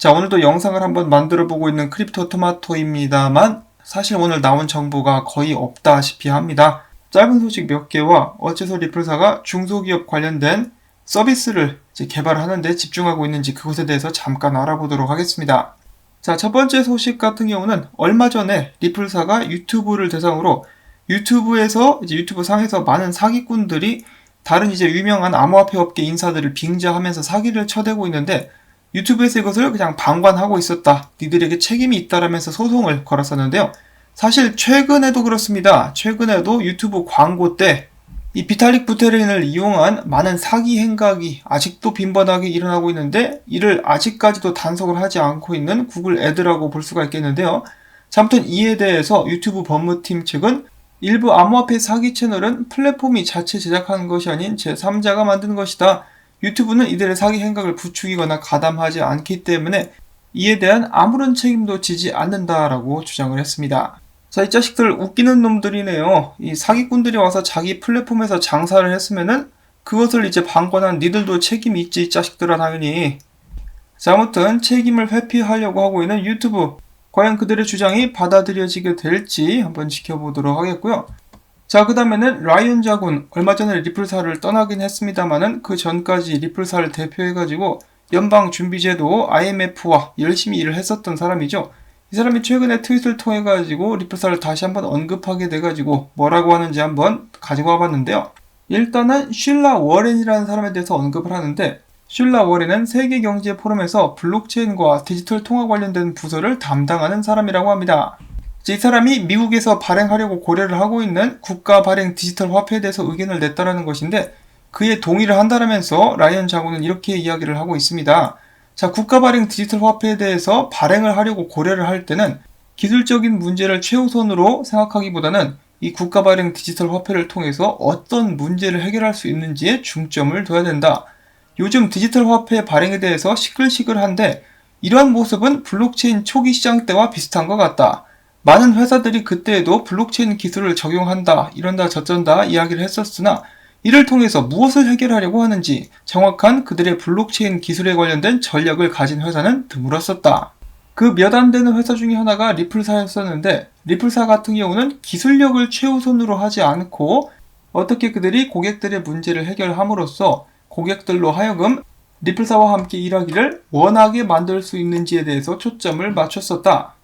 자, 오늘도 영상을 한번 만들어 보고 있는 크립토 토마토입니다만 사실 오늘 나온 정보가 거의 없다시피 합니다. 짧은 소식 몇 개와 어째서 리플사가 중소기업 관련된 서비스를 개발하는 데 집중하고 있는지 그것에 대해서 잠깐 알아보도록 하겠습니다. 자, 첫 번째 소식 같은 경우는 얼마 전에 리플사가 유튜브를 대상으로 유튜브에서 유튜브 상에서 많은 사기꾼들이 다른 유명한 암호화폐 업계 인사들을 빙자하면서 사기를 쳐대고 있는데 유튜브에서 이것을 그냥 방관하고 있었다. 니들에게 책임이 있다라면서 소송을 걸었었는데요. 사실 최근에도 그렇습니다. 최근에도 유튜브 광고 때 이 비탈릭 부테린을 이용한 많은 사기 행각이 아직도 빈번하게 일어나고 있는데 이를 아직까지도 단속을 하지 않고 있는 구글 애드라고 볼 수가 있겠는데요. 자, 아무튼 이에 대해서 유튜브 법무팀 측은 일부 암호화폐 사기 채널은 플랫폼이 자체 제작하는 것이 아닌 제3자가 만든 것이다. 유튜브는 이들의 사기 행각을 부추기거나 가담하지 않기 때문에 이에 대한 아무런 책임도 지지 않는다라고 주장을 했습니다. 자, 이 자식들 웃기는 놈들이네요. 이 사기꾼들이 와서 자기 플랫폼에서 장사를 했으면은 그것을 방관한 니들도 책임이 있지, 이 자식들아, 당연히. 자, 아무튼 책임을 회피하려고 하고 있는 유튜브. 과연 그들의 주장이 받아들여지게 될지 한번 지켜보도록 하겠고요. 자, 그 다음에는 라이언 자군. 얼마 전에 리플사를 떠나긴 했습니다만은 그 전까지 리플사를 대표해가지고 연방준비제도 IMF와 열심히 일을 했었던 사람이죠. 이 사람이 최근에 트윗을 통해가지고 리플사를 다시 한번 언급하게 돼가지고 뭐라고 하는지 한번 가지고 와봤는데요. 일단은 슐라 워렌이라는 사람에 대해서 언급을 하는데 슐라 워렌은 세계경제포럼에서 블록체인과 디지털 통화 관련된 부서를 담당하는 사람이라고 합니다. 이 사람이 미국에서 발행하려고 고려를 하고 있는 국가 발행 디지털 화폐에 대해서 의견을 냈다라는 것인데 그에 동의를 한다라면서 라이언 자군은 이렇게 이야기를 하고 있습니다. 자, 국가 발행 디지털 화폐에 대해서 발행을 하려고 고려를 할 때는 기술적인 문제를 최우선으로 생각하기보다는 이 국가 발행 디지털 화폐를 통해서 어떤 문제를 해결할 수 있는지에 중점을 둬야 된다. 요즘 디지털 화폐 발행에 대해서 시끌시끌한데 이러한 모습은 블록체인 초기 시장 때와 비슷한 것 같다. 많은 회사들이 그때에도 블록체인 기술을 적용한다, 이런다 저쩐다 이야기를 했었으나 이를 통해서 무엇을 해결하려고 하는지 정확한 그들의 블록체인 기술에 관련된 전략을 가진 회사는 드물었었다. 그 몇 안 되는 회사 중에 하나가 리플사였었는데 리플사 같은 경우는 기술력을 최우선으로 하지 않고 어떻게 그들이 고객들의 문제를 해결함으로써 고객들로 하여금 리플사와 함께 일하기를 원하게 만들 수 있는지에 대해서 초점을 맞췄었다.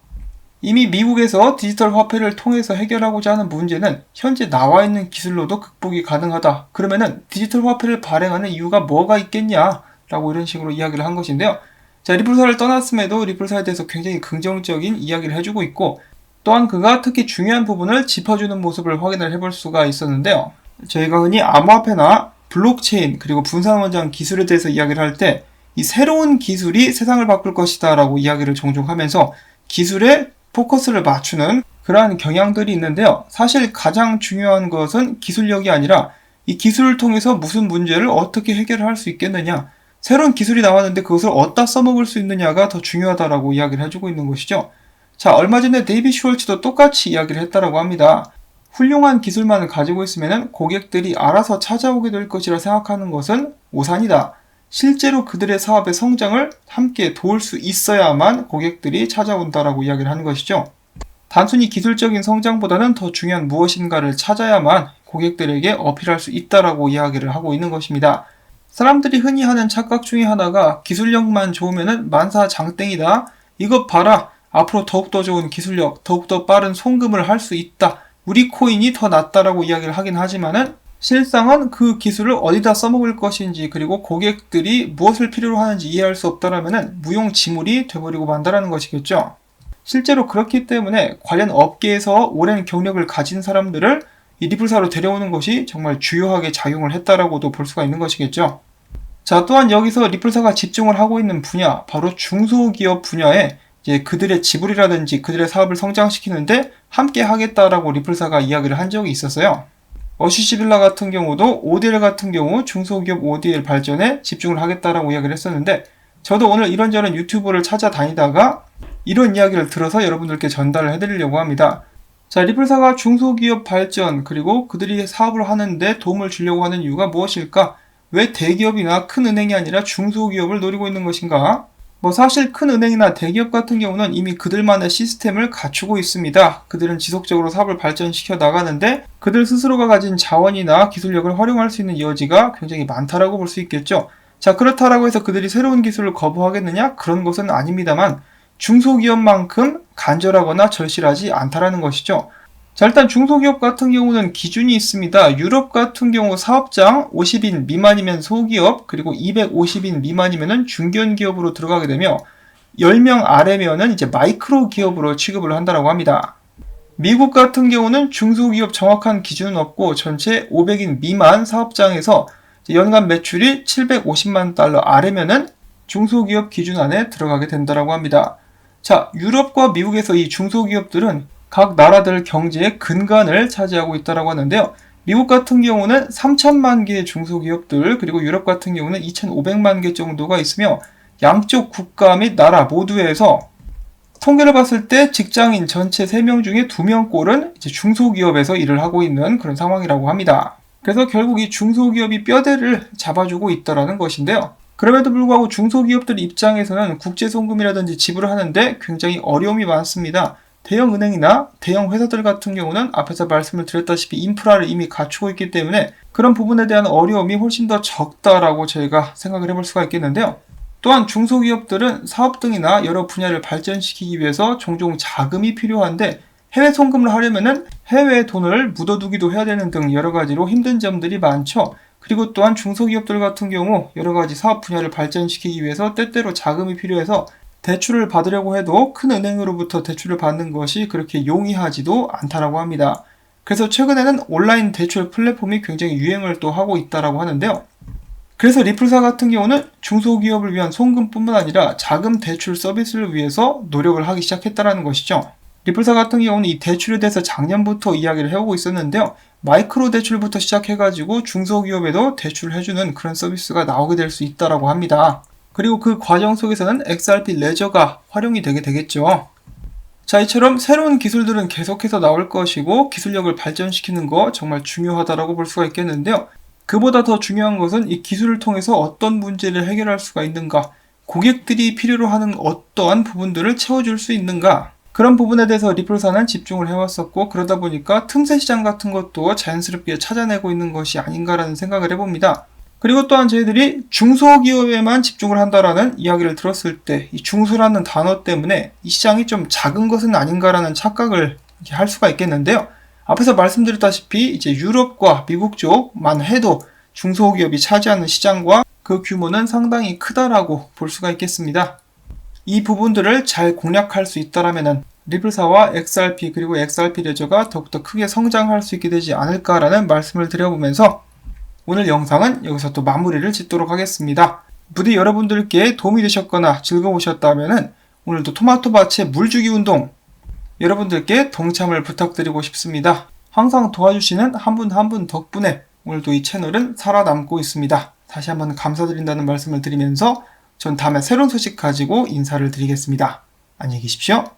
이미 미국에서 디지털 화폐를 통해서 해결하고자 하는 문제는 현재 나와 있는 기술로도 극복이 가능하다. 그러면은 디지털 화폐를 발행하는 이유가 뭐가 있겠냐? 라고 이런 식으로 이야기를 한 것인데요. 자, 리플사를 떠났음에도 리플사에 대해서 굉장히 긍정적인 이야기를 해주고 있고 또한 그가 특히 중요한 부분을 짚어주는 모습을 확인을 해볼 수가 있었는데요. 저희가 흔히 암호화폐나 블록체인 그리고 분산원장 기술에 대해서 이야기를 할 때 이 새로운 기술이 세상을 바꿀 것이다 라고 이야기를 종종 하면서 기술에 포커스를 맞추는 그러한 경향들이 있는데요. 사실 가장 중요한 것은 기술력이 아니라 이 기술을 통해서 무슨 문제를 어떻게 해결할 수 있겠느냐, 새로운 기술이 나왔는데 그것을 어디다 써먹을 수 있느냐가 더 중요하다라고 이야기를 해주고 있는 것이죠. 자, 얼마 전에 데이비 슈월츠도 똑같이 이야기를 했다라고 합니다. 훌륭한 기술만을 가지고 있으면 고객들이 알아서 찾아오게 될 것이라 생각하는 것은 오산이다. 실제로 그들의 사업의 성장을 함께 도울 수 있어야만 고객들이 찾아온다라고 이야기를 하는 것이죠. 단순히 기술적인 성장보다는 더 중요한 무엇인가를 찾아야만 고객들에게 어필할 수 있다라고 이야기를 하고 있는 것입니다. 사람들이 흔히 하는 착각 중에 하나가 기술력만 좋으면 만사장땡이다. 이것 봐라. 앞으로 더욱더 좋은 기술력, 더욱더 빠른 송금을 할 수 있다. 우리 코인이 더 낫다라고 이야기를 하긴 하지만은 실상은 그 기술을 어디다 써먹을 것인지 그리고 고객들이 무엇을 필요로 하는지 이해할 수 없다라면 무용지물이 돼버리고 만다라는 것이겠죠. 실제로 그렇기 때문에 관련 업계에서 오랜 경력을 가진 사람들을 이 리플사로 데려오는 것이 정말 주요하게 작용을 했다라고도 볼 수가 있는 것이겠죠. 자, 또한 여기서 리플사가 집중을 하고 있는 분야, 바로 중소기업 분야에 그들의 지불이라든지 그들의 사업을 성장시키는데 함께 하겠다라고 리플사가 이야기를 한 적이 있었어요. 어시시빌라 같은 경우도 ODL 같은 경우 중소기업 ODL 발전에 집중을 하겠다라고 이야기를 했었는데 저도 오늘 이런저런 유튜브를 찾아다니다가 이런 이야기를 들어서 여러분들께 전달을 해드리려고 합니다. 자, 리플사가 중소기업 발전 그리고 그들이 사업을 하는데 도움을 주려고 하는 이유가 무엇일까? 왜 대기업이나 큰 은행이 아니라 중소기업을 노리고 있는 것인가? 사실 큰 은행이나 대기업 같은 경우는 이미 그들만의 시스템을 갖추고 있습니다. 그들은 지속적으로 사업을 발전시켜 나가는데 그들 스스로가 가진 자원이나 기술력을 활용할 수 있는 여지가 굉장히 많다라고 볼 수 있겠죠. 자, 그렇다라고 해서 그들이 새로운 기술을 거부하겠느냐? 그런 것은 아닙니다만 중소기업만큼 간절하거나 절실하지 않다라는 것이죠. 자, 일단 중소기업 같은 경우는 기준이 있습니다. 유럽 같은 경우 사업장 50인 미만이면 소기업, 그리고 250인 미만이면 중견기업으로 들어가게 되며 10명 아래면은 이제 마이크로 기업으로 취급을 한다고 합니다. 미국 같은 경우는 중소기업 정확한 기준은 없고 전체 500인 미만 사업장에서 연간 매출이 750만 달러 아래면은 중소기업 기준 안에 들어가게 된다고 합니다. 자, 유럽과 미국에서 이 중소기업들은 각 나라들 경제의 근간을 차지하고 있다고 하는데요. 미국 같은 경우는 3천만 개의 중소기업들, 그리고 유럽 같은 경우는 2,500만 개 정도가 있으며 양쪽 국가 및 나라 모두에서 통계를 봤을 때 직장인 전체 3명 중에 2명꼴은 이제 중소기업에서 일을 하고 있는 그런 상황이라고 합니다. 그래서 결국 이 중소기업이 뼈대를 잡아주고 있다는 것인데요. 그럼에도 불구하고 중소기업들 입장에서는 국제송금이라든지 지불을 하는데 굉장히 어려움이 많습니다. 대형 은행이나 대형 회사들 같은 경우는 앞에서 말씀을 드렸다시피 인프라를 이미 갖추고 있기 때문에 그런 부분에 대한 어려움이 훨씬 더 적다라고 저희가 생각을 해볼 수가 있겠는데요. 또한 중소기업들은 사업 등이나 여러 분야를 발전시키기 위해서 종종 자금이 필요한데 해외 송금을 하려면은 해외에 돈을 묻어두기도 해야 되는 등 여러 가지로 힘든 점들이 많죠. 그리고 또한 중소기업들 같은 경우 여러 가지 사업 분야를 발전시키기 위해서 때때로 자금이 필요해서 대출을 받으려고 해도 큰 은행으로부터 대출을 받는 것이 그렇게 용이하지도 않다라고 합니다. 그래서 최근에는 온라인 대출 플랫폼이 굉장히 유행을 또 하고 있다라고 하는데요. 그래서 리플사 같은 경우는 중소기업을 위한 송금뿐만 아니라 자금 대출 서비스를 위해서 노력을 하기 시작했다는 것이죠. 리플사 같은 경우는 이 대출에 대해서 작년부터 이야기를 해오고 있었는데요. 마이크로 대출부터 시작해가지고 중소기업에도 대출을 해주는 그런 서비스가 나오게 될 수 있다라고 합니다. 그리고 그 과정 속에서는 XRP 레저가 활용이 되게 되겠죠. 자, 이처럼 새로운 기술들은 계속해서 나올 것이고 기술력을 발전시키는 거 정말 중요하다라고 볼 수가 있겠는데요. 그보다 더 중요한 것은 이 기술을 통해서 어떤 문제를 해결할 수가 있는가, 고객들이 필요로 하는 어떠한 부분들을 채워줄 수 있는가, 그런 부분에 대해서 리플사는 집중을 해왔었고 그러다 보니까 틈새 시장 같은 것도 자연스럽게 찾아내고 있는 것이 아닌가라는 생각을 해봅니다. 그리고 또한 저희들이 중소기업에만 집중을 한다라는 이야기를 들었을 때 이 중소라는 단어 때문에 이 시장이 좀 작은 것은 아닌가라는 착각을 할 수가 있겠는데요. 앞에서 말씀드렸다시피 이제 유럽과 미국 쪽만 해도 중소기업이 차지하는 시장과 그 규모는 상당히 크다라고 볼 수가 있겠습니다. 이 부분들을 잘 공략할 수 있다라면은 리플사와 XRP 그리고 XRP 레저가 더욱더 크게 성장할 수 있게 되지 않을까라는 말씀을 드려보면서 오늘 영상은 여기서 또 마무리를 짓도록 하겠습니다. 부디 여러분들께 도움이 되셨거나 즐거우셨다면 오늘도 토마토밭의 물주기 운동 여러분들께 동참을 부탁드리고 싶습니다. 항상 도와주시는 한 분 한 분 덕분에 오늘도 이 채널은 살아남고 있습니다. 다시 한번 감사드린다는 말씀을 드리면서 전 다음에 새로운 소식 가지고 인사를 드리겠습니다. 안녕히 계십시오.